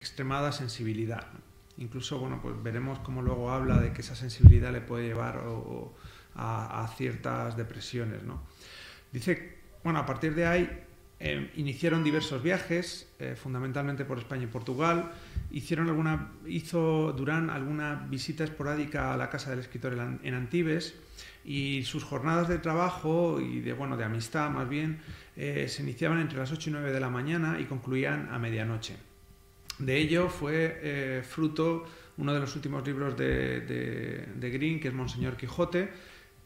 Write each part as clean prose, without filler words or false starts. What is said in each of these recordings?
extremada sensibilidad, ¿no? Incluso, bueno, pues veremos cómo luego habla de que esa sensibilidad le puede llevar a ciertas depresiones, ¿no? Dice, bueno, a partir de ahí iniciaron diversos viajes, fundamentalmente por España y Portugal. Hizo Durán alguna visita esporádica a la casa del escritor en Antibes, y sus jornadas de trabajo y de amistad, más bien, se iniciaban entre las 8 y 9 de la mañana y concluían a medianoche. De ello fue fruto uno de los últimos libros de Green, que es Monseñor Quijote,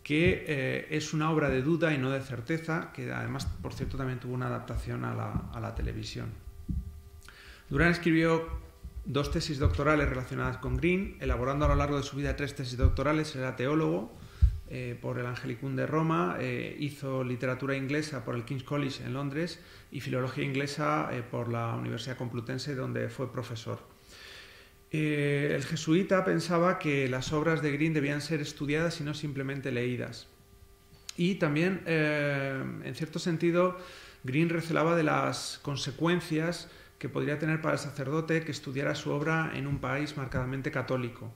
que es una obra de duda y no de certeza, que además, por cierto, también tuvo una adaptación a la televisión. Durán escribió 2 tesis doctorales relacionadas con Green, elaborando a lo largo de su vida 3 tesis doctorales. Era teólogo por el Angelicum de Roma, hizo literatura inglesa por el King's College en Londres y filología inglesa por la Universidad Complutense, donde fue profesor. El jesuita pensaba que las obras de Green debían ser estudiadas y no simplemente leídas. Y también, en cierto sentido, Green recelaba de las consecuencias que podría tener para el sacerdote que estudiara su obra en un país marcadamente católico.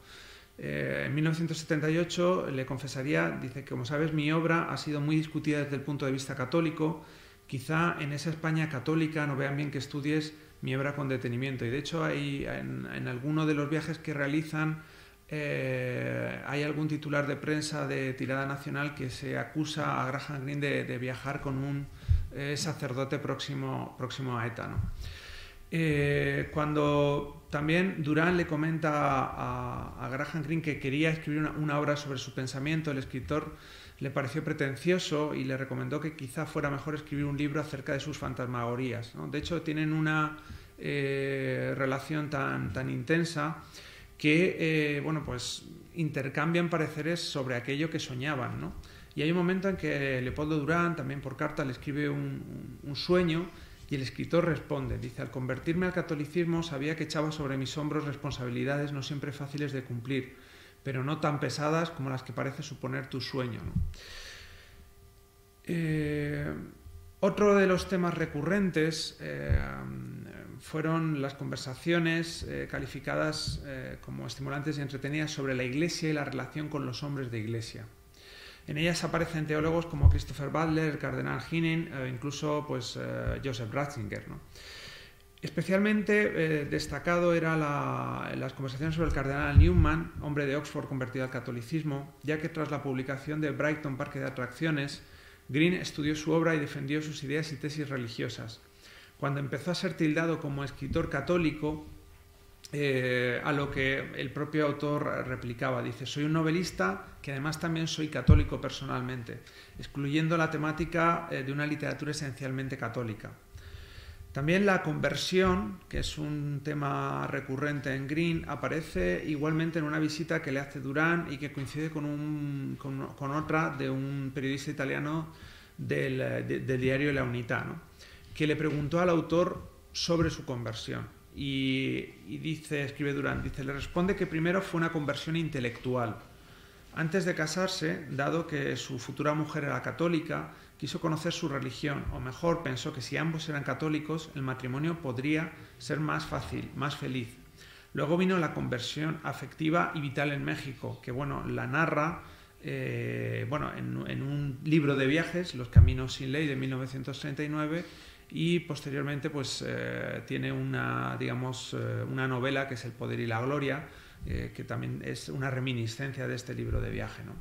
En 1978 le confesaría, dice que, como sabes, mi obra ha sido muy discutida desde el punto de vista católico. Quizá en esa España católica no vean bien que estudies mi obra con detenimiento. Y de hecho en alguno de los viajes que realizan hay algún titular de prensa de tirada nacional que se acusa a Graham Greene de viajar con un sacerdote próximo a ETA, ¿no? Cuando también Durán le comenta a Graham Greene que quería escribir una obra sobre su pensamiento, el escritor le pareció pretencioso y le recomendó que quizá fuera mejor escribir un libro acerca de sus fantasmagorías, ¿no? De hecho, tienen una relación tan intensa que pues intercambian pareceres sobre aquello que soñaban, ¿no? Y hay un momento en que Leopoldo Durán, también por carta, le escribe un sueño. Y el escritor responde, dice: al convertirme al catolicismo sabía que echaba sobre mis hombros responsabilidades no siempre fáciles de cumplir, pero no tan pesadas como las que parece suponer tu sueño, ¿no? Otro de los temas recurrentes fueron las conversaciones calificadas como estimulantes y entretenidas sobre la Iglesia y la relación con los hombres de Iglesia. En ellas aparecen teólogos como Christopher Butler, el cardenal Hinning e incluso Joseph Ratzinger, ¿no? Especialmente destacado eran las conversaciones sobre el cardenal Newman, hombre de Oxford convertido al catolicismo, ya que tras la publicación de Brighton, Parque de Atracciones, Greene estudió su obra y defendió sus ideas y tesis religiosas. Cuando empezó a ser tildado como escritor católico, a lo que el propio autor replicaba, dice: soy un novelista que además también soy católico personalmente, excluyendo la temática de una literatura esencialmente católica. También la conversión, que es un tema recurrente en Greene, aparece igualmente en una visita que le hace Durán y que coincide con otra de un periodista italiano del diario La Unità, ¿no? Que le preguntó al autor sobre su conversión. Y escribe Durán, le responde que primero fue una conversión intelectual. Antes de casarse, dado que su futura mujer era católica, quiso conocer su religión, o mejor, pensó que si ambos eran católicos, el matrimonio podría ser más fácil, más feliz. Luego vino la conversión afectiva y vital en México, que la narra en un libro de viajes, Los Caminos sin Ley, de 1939, y posteriormente tiene una novela que es El Poder y la Gloria, que también es una reminiscencia de este libro de viaje, ¿no?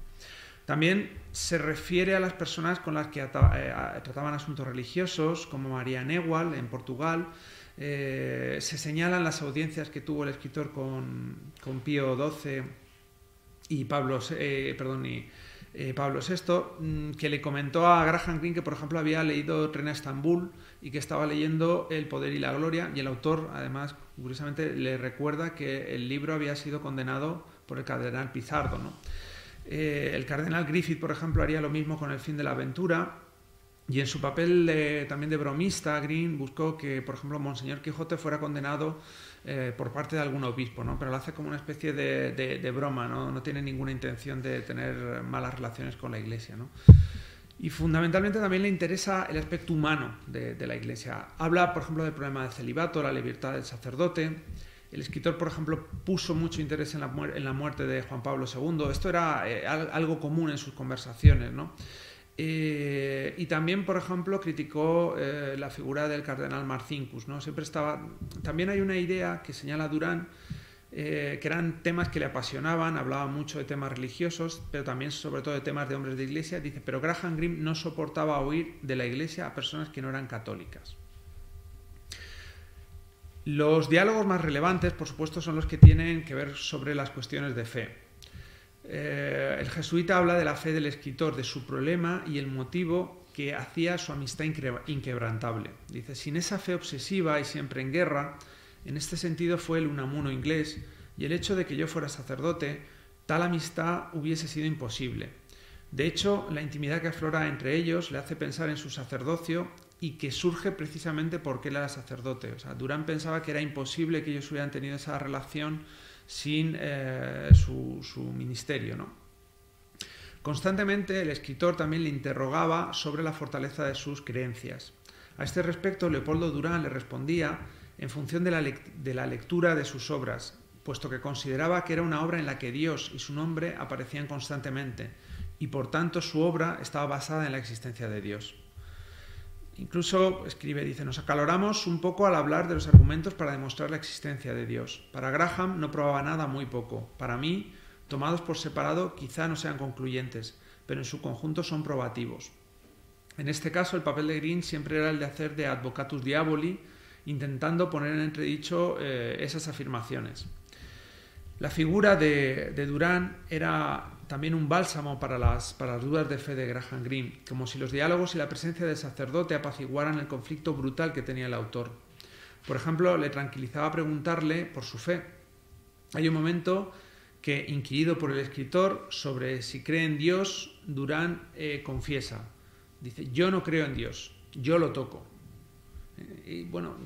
También se refiere a las personas con las que trataban asuntos religiosos, como María Newall en Portugal. Se señalan las audiencias que tuvo el escritor con Pío XII y Pablo VI, que le comentó a Graham Greene que, por ejemplo, había leído Tren a Estambul y que estaba leyendo El Poder y la Gloria, y el autor, además, curiosamente, le recuerda que el libro había sido condenado por el cardenal Pizardo, ¿no? El cardenal Griffith, por ejemplo, haría lo mismo con El fin de la aventura, y en su papel también de bromista, Greene buscó que, por ejemplo, Monseñor Quijote fuera condenado por parte de algún obispo, ¿no? Pero lo hace como una especie de broma, ¿no? No tiene ninguna intención de tener malas relaciones con la Iglesia, ¿no? Y fundamentalmente también le interesa el aspecto humano de la Iglesia. Habla, por ejemplo, del problema del celibato, la libertad del sacerdote. El escritor, por ejemplo, puso mucho interés en la muerte de Juan Pablo II. Esto era algo común en sus conversaciones, ¿no? Y también, por ejemplo, criticó la figura del cardenal Marcinkus, ¿no? Siempre estaba... También hay una idea que señala Durán, que eran temas que le apasionaban, hablaba mucho de temas religiosos, pero también sobre todo de temas de hombres de iglesia. Dice, pero Graham Greene no soportaba oír de la iglesia a personas que no eran católicas. Los diálogos más relevantes, por supuesto, son los que tienen que ver sobre las cuestiones de fe. El jesuita habla de la fe del escritor, de su problema y el motivo que hacía su amistad inquebrantable. Dice, sin esa fe obsesiva y siempre en guerra, en este sentido fue el Unamuno inglés, y el hecho de que yo fuera sacerdote, tal amistad hubiese sido imposible. De hecho, la intimidad que aflora entre ellos le hace pensar en su sacerdocio y que surge precisamente porque él era sacerdote. O sea, Durán pensaba que era imposible que ellos hubieran tenido esa relación sin su ministerio, ¿no? Constantemente el escritor también le interrogaba sobre la fortaleza de sus creencias. A este respecto, Leopoldo Durán le respondía en función de la lectura de sus obras, puesto que consideraba que era una obra en la que Dios y su nombre aparecían constantemente, y por tanto su obra estaba basada en la existencia de Dios. Incluso escribe, dice, nos acaloramos un poco al hablar de los argumentos para demostrar la existencia de Dios. Para Graham no probaba nada, muy poco. Para mí, tomados por separado, quizá no sean concluyentes, pero en su conjunto son probativos. En este caso, el papel de Greene siempre era el de hacer de advocatus diaboli, intentando poner en entredicho esas afirmaciones. La figura de Durán era también un bálsamo para las dudas de fe de Graham Greene, como si los diálogos y la presencia del sacerdote apaciguaran el conflicto brutal que tenía el autor. Por ejemplo, le tranquilizaba preguntarle por su fe. Hay un momento que, inquirido por el escritor sobre si cree en Dios, Durán confiesa. Dice, yo no creo en Dios, yo lo toco. Y bueno,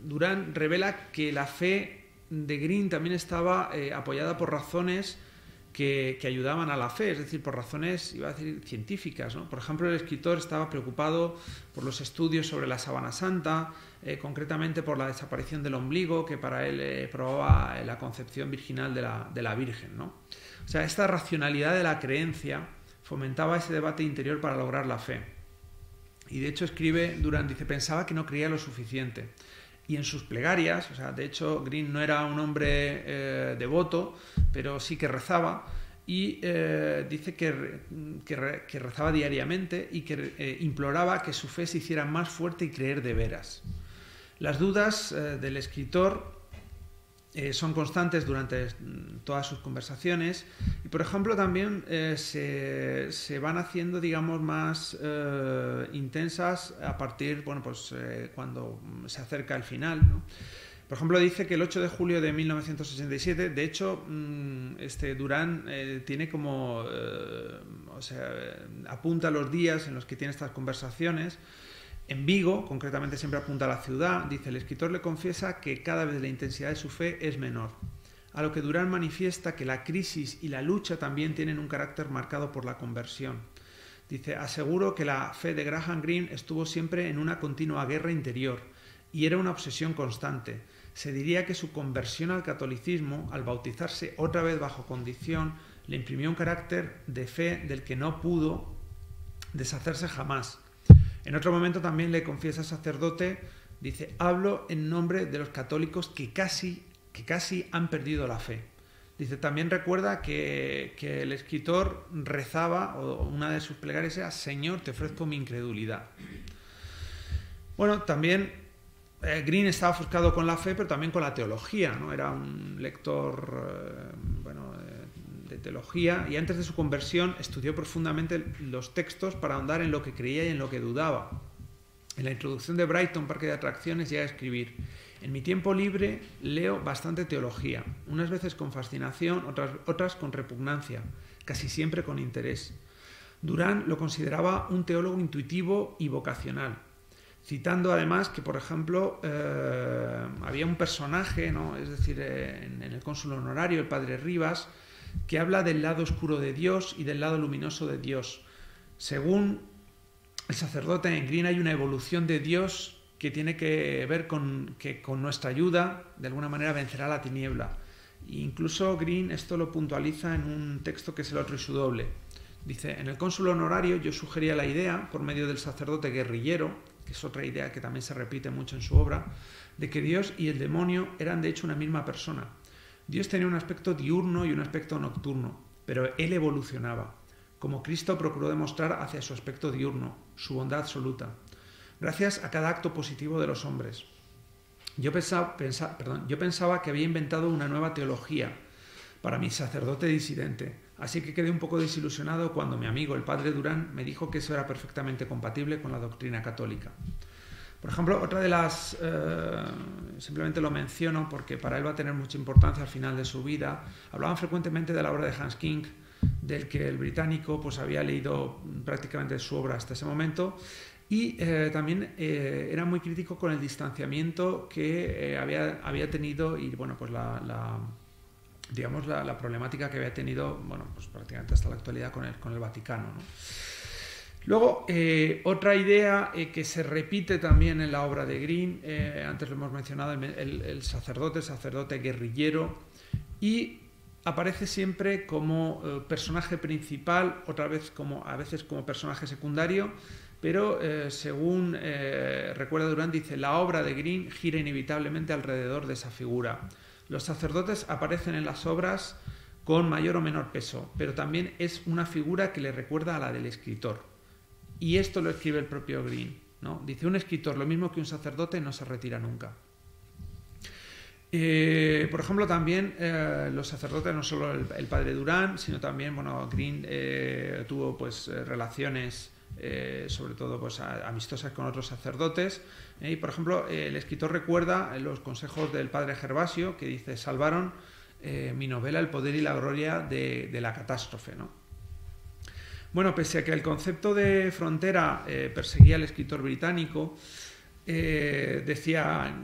Durán revela que la fe de Greene también estaba apoyada por razones que ayudaban a la fe, es decir, por razones, iba a decir, científicas, ¿no? Por ejemplo, el escritor estaba preocupado por los estudios sobre la sábana santa, concretamente por la desaparición del ombligo, que para él probaba la concepción virginal de la Virgen, ¿no? O sea, esta racionalidad de la creencia fomentaba ese debate interior para lograr la fe. Y de hecho escribe Durán, dice, pensaba que no creía lo suficiente. Y en sus plegarias, o sea, de hecho Greene no era un hombre devoto, pero sí que rezaba, y dice que rezaba diariamente y que imploraba que su fe se hiciera más fuerte y creer de veras. Las dudas del escritor son constantes durante todas sus conversaciones y, por ejemplo, también se van haciendo, digamos, más intensas a partir, bueno, pues cuando se acerca el final, ¿no? Por ejemplo, dice que el 8 de julio de 1967, de hecho, Durán tiene como, o sea, apunta los días en los que tiene estas conversaciones. En Vigo, concretamente siempre apunta a la ciudad, dice, el escritor le confiesa que cada vez la intensidad de su fe es menor, a lo que Durán manifiesta que la crisis y la lucha también tienen un carácter marcado por la conversión. Dice, aseguro que la fe de Graham Greene estuvo siempre en una continua guerra interior y era una obsesión constante. Se diría que su conversión al catolicismo, al bautizarse otra vez bajo condición, le imprimió un carácter de fe del que no pudo deshacerse jamás. En otro momento también le confiesa al sacerdote, dice, hablo en nombre de los católicos que casi han perdido la fe. Dice, también recuerda que el escritor rezaba, o una de sus plegarias era, Señor, te ofrezco mi incredulidad. Bueno, también Greene estaba ofuscado con la fe, pero también con la teología, ¿no? Era un lector, de teología, y antes de su conversión estudió profundamente los textos para ahondar en lo que creía y en lo que dudaba. En la introducción de Brighton, Parque de Atracciones, llega a escribir, en mi tiempo libre leo bastante teología, unas veces con fascinación, otras con repugnancia, casi siempre con interés. Durán lo consideraba un teólogo intuitivo y vocacional, citando además que, por ejemplo, había un personaje, ¿no? Es decir, en el cónsul honorario, el padre Rivas, que habla del lado oscuro de Dios y del lado luminoso de Dios. Según el sacerdote, en Greene hay una evolución de Dios que tiene que ver con que con nuestra ayuda, de alguna manera, vencerá la tiniebla. E incluso Green esto lo puntualiza en un texto que es El otro y su doble. Dice, en el cónsul honorario yo sugería la idea, por medio del sacerdote guerrillero, que es otra idea que también se repite mucho en su obra, de que Dios y el demonio eran de hecho una misma persona. Dios tenía un aspecto diurno y un aspecto nocturno, pero él evolucionaba, como Cristo procuró demostrar hacia su aspecto diurno, su bondad absoluta, gracias a cada acto positivo de los hombres. Yo pensaba que había inventado una nueva teología para mi sacerdote disidente, así que quedé un poco desilusionado cuando mi amigo, el padre Durán, me dijo que eso era perfectamente compatible con la doctrina católica. Por ejemplo, otra de las... simplemente lo menciono porque para él va a tener mucha importancia al final de su vida. Hablaban frecuentemente de la obra de Hans King, del que el británico pues, había leído prácticamente su obra hasta ese momento, y también era muy crítico con el distanciamiento que había tenido y bueno, pues digamos la problemática que había tenido, bueno, pues prácticamente hasta la actualidad con el Vaticano, ¿no? Luego, otra idea que se repite también en la obra de Green, antes lo hemos mencionado, el sacerdote guerrillero, y aparece siempre como personaje principal, a veces como personaje secundario, pero según recuerda Durán, dice, la obra de Green gira inevitablemente alrededor de esa figura. Los sacerdotes aparecen en las obras con mayor o menor peso, pero también es una figura que le recuerda a la del escritor. Y esto lo escribe el propio Green, ¿no? Dice, un escritor, lo mismo que un sacerdote, no se retira nunca. Por ejemplo, también los sacerdotes, no solo el padre Durán, sino también, bueno, Green tuvo pues relaciones, sobre todo pues amistosas con otros sacerdotes. Y, por ejemplo, el escritor recuerda los consejos del padre Gervasio, que dice, salvaron mi novela El poder y la gloria de la catástrofe, ¿no? Bueno, pese a que el concepto de frontera perseguía al escritor británico, decía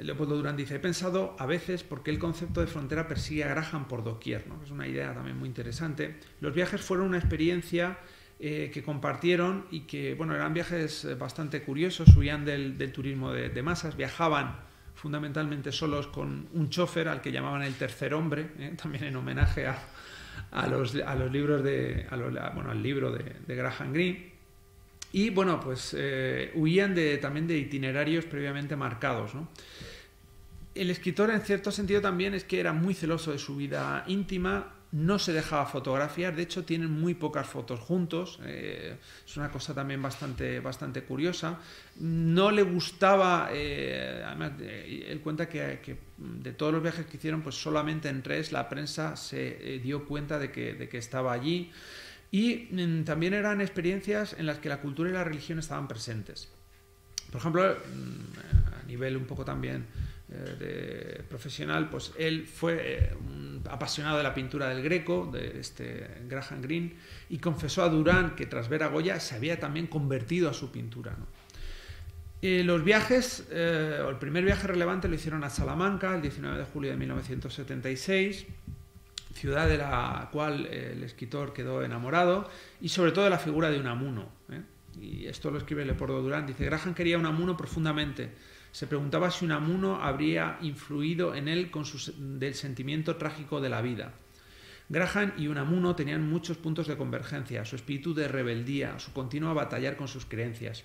Leopoldo Durán, dice, he pensado a veces por qué el concepto de frontera persigue a Graham por doquier, ¿no? Es una idea también muy interesante. Los viajes fueron una experiencia que compartieron y que, bueno, eran viajes bastante curiosos, huían del turismo de masas, viajaban fundamentalmente solos con un chofer al que llamaban el tercer hombre, también en homenaje a los libros al libro de Graham Greene. Y bueno, pues huían también de itinerarios previamente marcados, ¿no? El escritor, en cierto sentido, también es que era muy celoso de su vida íntima, no se dejaba fotografiar, de hecho tienen muy pocas fotos juntos, es una cosa también bastante curiosa. No le gustaba, además, él cuenta que de todos los viajes que hicieron, pues solamente en 3 la prensa se dio cuenta de que estaba allí. Y también eran experiencias en las que la cultura y la religión estaban presentes. Por ejemplo, a nivel un poco también profesional, pues él fue un apasionado de la pintura del Greco, de Graham Greene, y confesó a Durán que tras ver a Goya se había también convertido a su pintura, ¿no? Los viajes, el primer viaje relevante lo hicieron a Salamanca el 19 de julio de 1976, ciudad de la cual el escritor quedó enamorado, y sobre todo de la figura de Unamuno, y esto lo escribe Leopoldo Durán, dice, Graham quería Unamuno profundamente, se preguntaba si Unamuno habría influido en él del sentimiento trágico de la vida. Graham y Unamuno tenían muchos puntos de convergencia, su espíritu de rebeldía, su continua batallar con sus creencias.